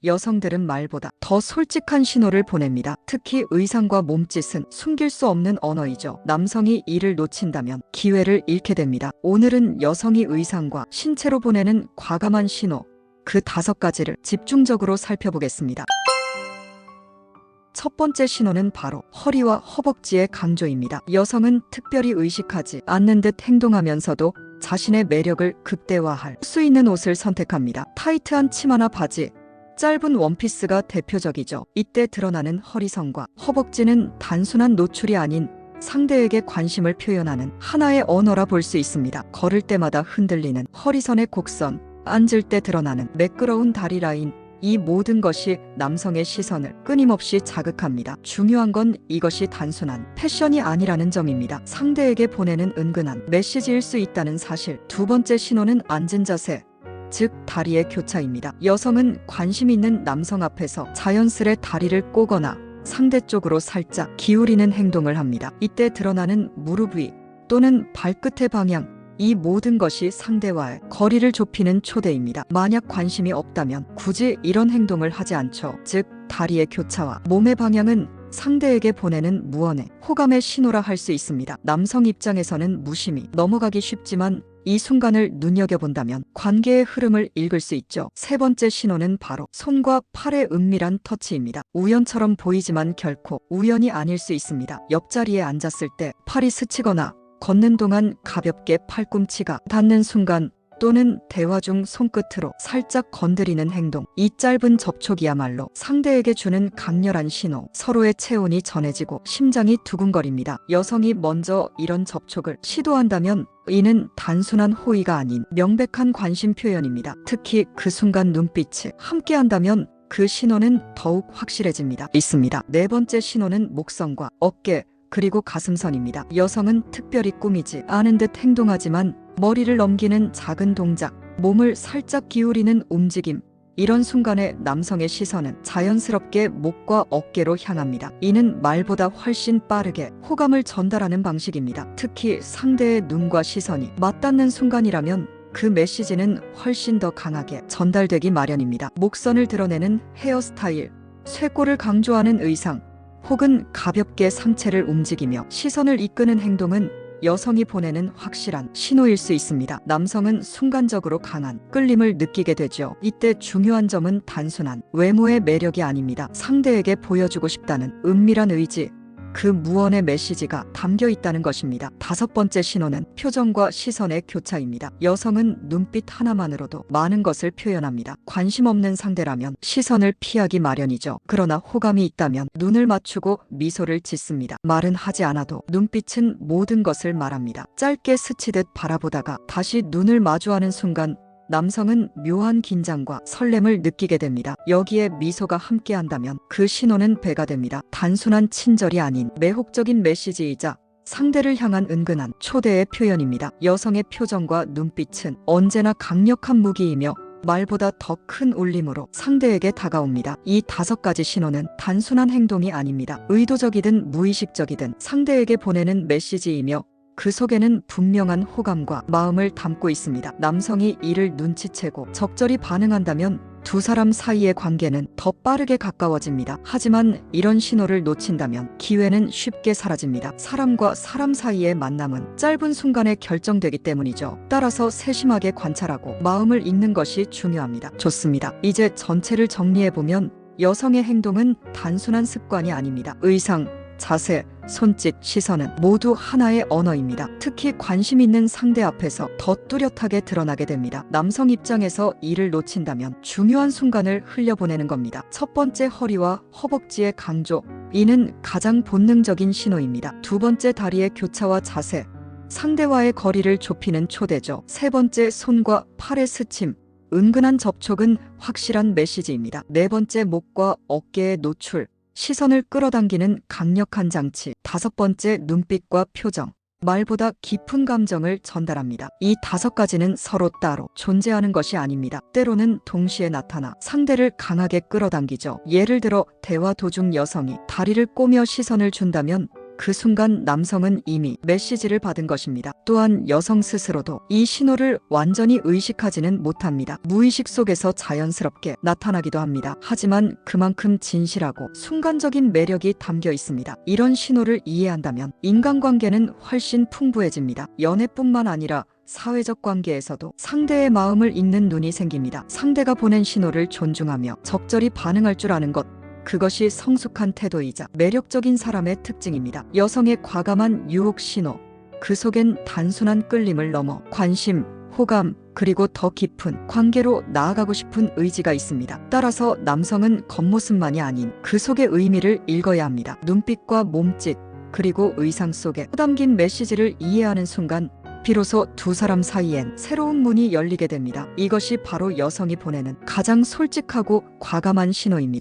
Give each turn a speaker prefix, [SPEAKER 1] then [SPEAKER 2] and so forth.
[SPEAKER 1] 여성들은 말보다 더 솔직한 신호를 보냅니다. 특히 의상과 몸짓은 숨길 수 없는 언어이죠. 남성이 이를 놓친다면 기회를 잃게 됩니다. 오늘은 여성이 의상과 신체로 보내는 과감한 신호, 그 5가지를 집중적으로 살펴보겠습니다. 첫 번째 신호는 바로 허리와 허벅지의 강조입니다. 여성은 특별히 의식하지 않는 듯 행동하면서도 자신의 매력을 극대화할 수 있는 옷을 선택합니다. 타이트한 치마나 바지, 짧은 원피스가 대표적이죠. 이때 드러나는 허리선과 허벅지는 단순한 노출이 아닌 상대에게 관심을 표현하는 하나의 언어라 볼 수 있습니다. 걸을 때마다 흔들리는 허리선의 곡선, 앉을 때 드러나는 매끄러운 다리 라인, 이 모든 것이 남성의 시선을 끊임없이 자극합니다. 중요한 건 이것이 단순한 패션이 아니라는 점입니다. 상대에게 보내는 은근한 메시지일 수 있다는 사실. 두 번째 신호는 앉은 자세, 즉 다리의 교차입니다. 여성은 관심 있는 남성 앞에서 자연스레 다리를 꼬거나 상대 쪽으로 살짝 기울이는 행동을 합니다. 이때 드러나는 무릎 위 또는 발끝의 방향, 이 모든 것이 상대와의 거리를 좁히는 초대입니다. 만약 관심이 없다면 굳이 이런 행동을 하지 않죠. 즉 다리의 교차와 몸의 방향은 상대에게 보내는 무언의 호감의 신호라 할 수 있습니다. 남성 입장에서는 무심히 넘어가기 쉽지만 이 순간을 눈여겨본다면 관계의 흐름을 읽을 수 있죠. 세 번째 신호는 바로 손과 팔의 은밀한 터치입니다. 우연처럼 보이지만 결코 우연이 아닐 수 있습니다. 옆자리에 앉았을 때 팔이 스치거나 걷는 동안 가볍게 팔꿈치가 닿는 순간 또는 대화 중 손끝으로 살짝 건드리는 행동, 이 짧은 접촉이야말로 상대에게 주는 강렬한 신호, 서로의 체온이 전해지고 심장이 두근거립니다. 여성이 먼저 이런 접촉을 시도한다면 이는 단순한 호의가 아닌 명백한 관심 표현입니다. 특히 그 순간 눈빛이 함께한다면 그 신호는 더욱 확실해집니다. 네 번째 신호는 목선과 어깨, 그리고 가슴선입니다. 여성은 특별히 꾸미지 않은 듯 행동하지만 머리를 넘기는 작은 동작, 몸을 살짝 기울이는 움직임, 이런 순간에 남성의 시선은 자연스럽게 목과 어깨로 향합니다. 이는 말보다 훨씬 빠르게 호감을 전달하는 방식입니다. 특히 상대의 눈과 시선이 맞닿는 순간이라면 그 메시지는 훨씬 더 강하게 전달되기 마련입니다. 목선을 드러내는 헤어스타일, 쇄골을 강조하는 의상, 혹은 가볍게 상체를 움직이며 시선을 이끄는 행동은 여성이 보내는 확실한 신호일 수 있습니다. 남성은 순간적으로 강한 끌림을 느끼게 되죠. 이때 중요한 점은 단순한 외모의 매력이 아닙니다. 상대에게 보여주고 싶다는 은밀한 의지, 그 무언의 메시지가 담겨 있다는 것입니다. 다섯 번째 신호는 표정과 시선의 교차입니다. 여성은 눈빛 하나만으로도 많은 것을 표현합니다. 관심 없는 상대라면 시선을 피하기 마련이죠. 그러나 호감이 있다면 눈을 맞추고 미소를 짓습니다. 말은 하지 않아도 눈빛은 모든 것을 말합니다. 짧게 스치듯 바라보다가 다시 눈을 마주하는 순간 남성은 묘한 긴장과 설렘을 느끼게 됩니다. 여기에 미소가 함께한다면 그 신호는 배가 됩니다. 단순한 친절이 아닌 매혹적인 메시지이자 상대를 향한 은근한 초대의 표현입니다. 여성의 표정과 눈빛은 언제나 강력한 무기이며 말보다 더 큰 울림으로 상대에게 다가옵니다. 이 5가지 신호는 단순한 행동이 아닙니다. 의도적이든 무의식적이든 상대에게 보내는 메시지이며 그 속에는 분명한 호감과 마음을 담고 있습니다. 남성이 이를 눈치채고 적절히 반응한다면 두 사람 사이의 관계는 더 빠르게 가까워집니다. 하지만 이런 신호를 놓친다면 기회는 쉽게 사라집니다. 사람과 사람 사이의 만남은 짧은 순간에 결정되기 때문이죠. 따라서 세심하게 관찰하고 마음을 읽는 것이 중요합니다. 좋습니다. 이제 전체를 정리해보면 여성의 행동은 단순한 습관이 아닙니다. 의상, 자세, 손짓, 시선은 모두 하나의 언어입니다. 특히 관심 있는 상대 앞에서 더 뚜렷하게 드러나게 됩니다. 남성 입장에서 이를 놓친다면 중요한 순간을 흘려보내는 겁니다. 첫 번째 허리와 허벅지의 강조, 이는 가장 본능적인 신호입니다. 두 번째 다리의 교차와 자세, 상대와의 거리를 좁히는 초대죠. 세 번째 손과 팔의 스침, 은근한 접촉은 확실한 메시지입니다. 네 번째 목과 어깨의 노출, 시선을 끌어당기는 강력한 장치. 다섯 번째 눈빛과 표정, 말보다 깊은 감정을 전달합니다. 이 5가지는 서로 따로 존재하는 것이 아닙니다. 때로는 동시에 나타나 상대를 강하게 끌어당기죠. 예를 들어 대화 도중 여성이 다리를 꼬며 시선을 준다면 그 순간 남성은 이미 메시지를 받은 것입니다. 또한 여성 스스로도 이 신호를 완전히 의식하지는 못합니다. 무의식 속에서 자연스럽게 나타나기도 합니다. 하지만 그만큼 진실하고 순간적인 매력이 담겨 있습니다. 이런 신호를 이해한다면 인간관계는 훨씬 풍부해집니다. 연애뿐만 아니라 사회적 관계에서도 상대의 마음을 읽는 눈이 생깁니다. 상대가 보낸 신호를 존중하며 적절히 반응할 줄 아는 것, 그것이 성숙한 태도이자 매력적인 사람의 특징입니다. 여성의 과감한 유혹 신호, 그 속엔 단순한 끌림을 넘어 관심, 호감, 그리고 더 깊은 관계로 나아가고 싶은 의지가 있습니다. 따라서 남성은 겉모습만이 아닌 그 속의 의미를 읽어야 합니다. 눈빛과 몸짓, 그리고 의상 속에 담긴 메시지를 이해하는 순간 비로소 두 사람 사이엔 새로운 문이 열리게 됩니다. 이것이 바로 여성이 보내는 가장 솔직하고 과감한 신호입니다.